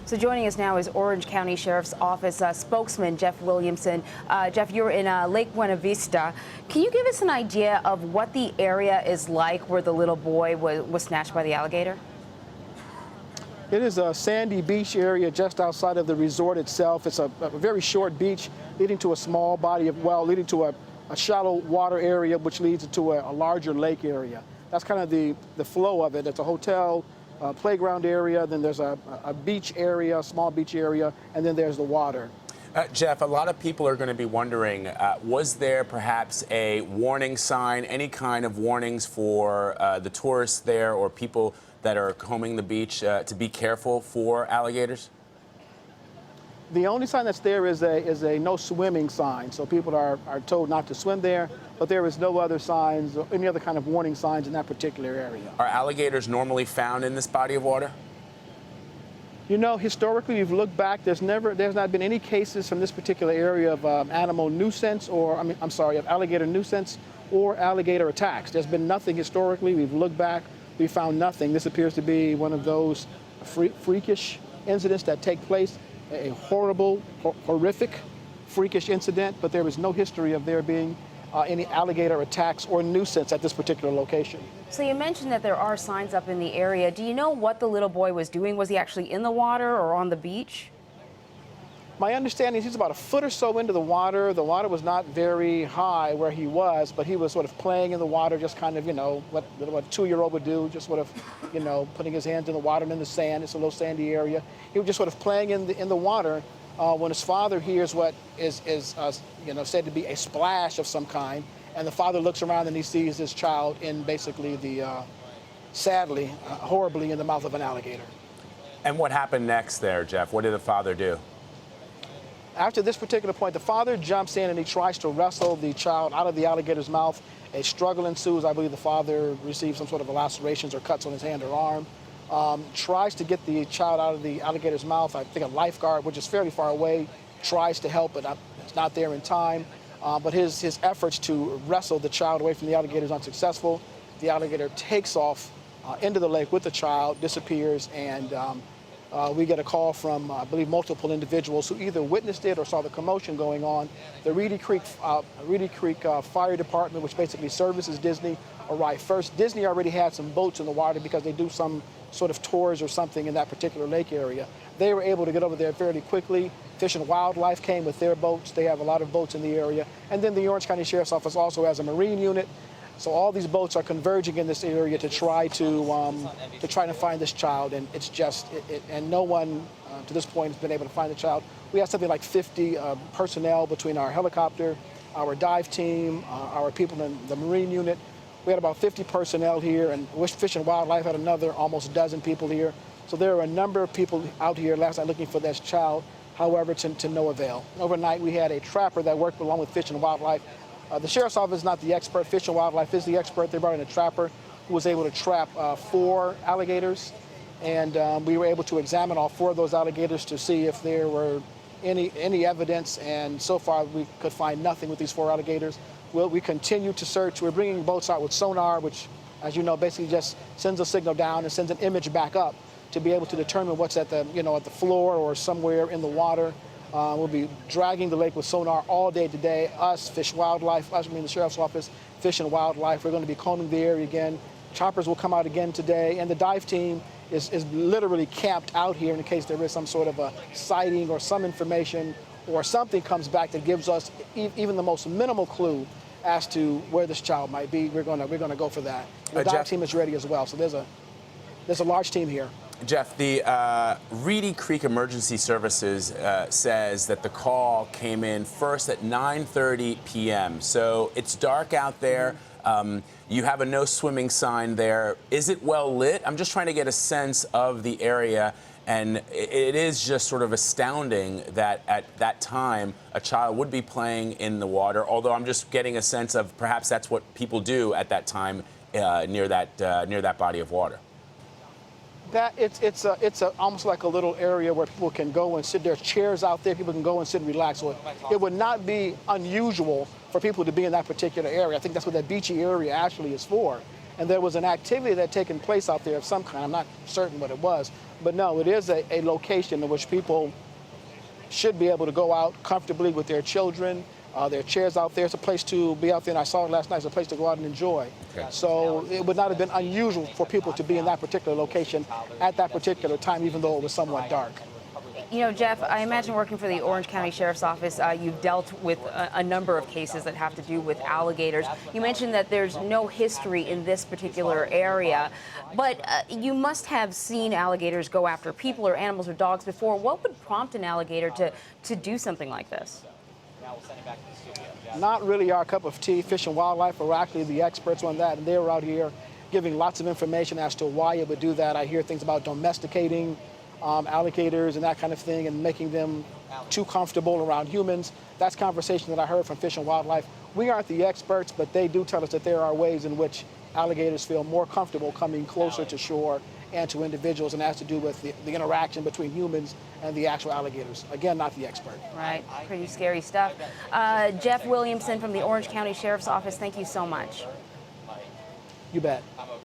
So joining us now is Orange County Sheriff's Office spokesman Jeff Williamson. Jeff, you're in Lake Buena Vista. Can you give us an idea of what the area is like where the little boy was snatched by the alligator? It is a sandy beach area just outside of the resort itself. It's a very short beach leading to a small body of, well, leading to a shallow water area, which leads into a larger lake area. That's kind of the flow of it. It's a hotel, playground area, then there's a beach area, a small beach area, and then there's the water. Jeff, a lot of people are going to be wondering, was there perhaps a warning sign, any kind of warnings for the tourists there or people that are combing the beach to be careful for alligators? The only sign that's there is a no swimming sign, so people are told not to swim there, but there is no other signs or any other kind of warning signs in that particular area. Are alligators normally found in this body of water? You know, historically, we've looked back, there's not been any cases from this particular area of animal nuisance or, of alligator nuisance or alligator attacks. There's been nothing historically. We've looked back, we found nothing. This appears to be one of those freakish incidents that take place, a horrible, horrific, freakish incident, but there is no history of there being any alligator attacks or nuisance at this particular location. So you mentioned that there are signs up in the area. Do you know what the little boy was doing? Was he actually in the water or on the beach? My understanding is he's about a foot or so into the water. The water was not very high where he was, but he was sort of playing in the water, just kind of, you know, what a 2-year-old would do, just sort of, you know, putting his hands in the water and in the sand. It's a little sandy area. He was just sort of playing in the water when his father hears what is said to be a splash of some kind, and the father looks around and he sees his child in basically sadly, horribly in the mouth of an alligator. And what happened next there, Jeff? What did the father do? After this particular point, the father jumps in and he tries to wrestle the child out of the alligator's mouth. A struggle ensues. I believe the father received some sort of lacerations or cuts on his hand or arm. Tries to get the child out of the alligator's mouth. I think a lifeguard, which is fairly far away, tries to help, but it's not there in time. But his efforts to wrestle the child away from the alligator is unsuccessful. The alligator takes off into the lake with the child, disappears, and we get a call from, I believe, multiple individuals who either witnessed it or saw the commotion going on. The Reedy Creek Fire Department, which basically services Disney, arrived first. Disney already had some boats in the water because they do some sort of tours or something in that particular lake area. They were able to get over there fairly quickly. Fish and Wildlife came with their boats. They have a lot of boats in the area. And then the Orange County Sheriff's Office also has a marine unit. So all these boats are converging in this area to try to find this child, and it's just, and no one to this point has been able to find the child. We have something like 50 personnel between our helicopter, our dive team, our people in the marine unit. We had about 50 personnel here, and Fish and Wildlife had another almost dozen people here. So there are a number of people out here last night looking for this child, however, to no avail. Overnight, we had a trapper that worked along with Fish and Wildlife. The Sheriff's Office is not the expert. Fish and Wildlife is the expert. They brought in a trapper who was able to trap 4 alligators, and we were able to examine all 4 of those alligators to see if there were any evidence, and so far we could find nothing with these 4 alligators. We continue to search. We're bringing boats out with sonar, which, as you know, basically just sends a signal down and sends an image back up to be able to determine what's at the floor or somewhere in the water. We'll be dragging the lake with sonar all day today. Us, the Sheriff's Office, Fish and Wildlife, we're going to be combing the area again. Choppers will come out again today, and the dive team is literally camped out here in case there is some sort of a sighting or some information or something comes back that gives us even the most minimal clue as to where this child might be. We're going to go for that. The dive team is ready as well, so there's a large team here. Jeff, the Reedy Creek Emergency Services says that the call came in first at 9:30 p.m. So it's dark out there. You have a no swimming sign there. Is it well lit? I'm just trying to get a sense of the area, and it is just sort of astounding that at that time a child would be playing in the water, although I'm just getting a sense of perhaps that's what people do at that time near that body of water. It's almost like a little area where people can go and sit. There's chairs out there. People can go and sit and relax. So it would not be unusual for people to be in that particular area. I think that's what that beachy area actually is for. And there was an activity that had taken place out there of some kind. I'm not certain what it was, But no, it is a location in which people should be able to go out comfortably with their children. There are chairs out there. It's a place to be out there, and I saw it last night. It's a place to go out and enjoy. Okay. So it would not have been unusual for people to be in that particular location at that particular time, even though it was somewhat dark. You know, Jeff, I imagine working for the Orange County Sheriff's Office, you've dealt with a number of cases that have to do with alligators. You mentioned that there's no history in this particular area, but you must have seen alligators go after people or animals or dogs before. What would prompt an alligator to do something like this? Not really our cup of tea. Fish and Wildlife are actually the experts on that, and they're out here giving lots of information as to why it would do that. I hear things about domesticating alligators and that kind of thing, and making them too comfortable around humans. That's conversation that I heard from Fish and Wildlife. We aren't the experts, but they do tell us that there are ways in which alligators feel more comfortable coming closer to shore and to individuals, and has to do with the interaction between humans and the actual alligators. Again, not the expert. Right, pretty scary stuff. Jeff Williamson from the Orange County Sheriff's Office, thank you so much. You bet.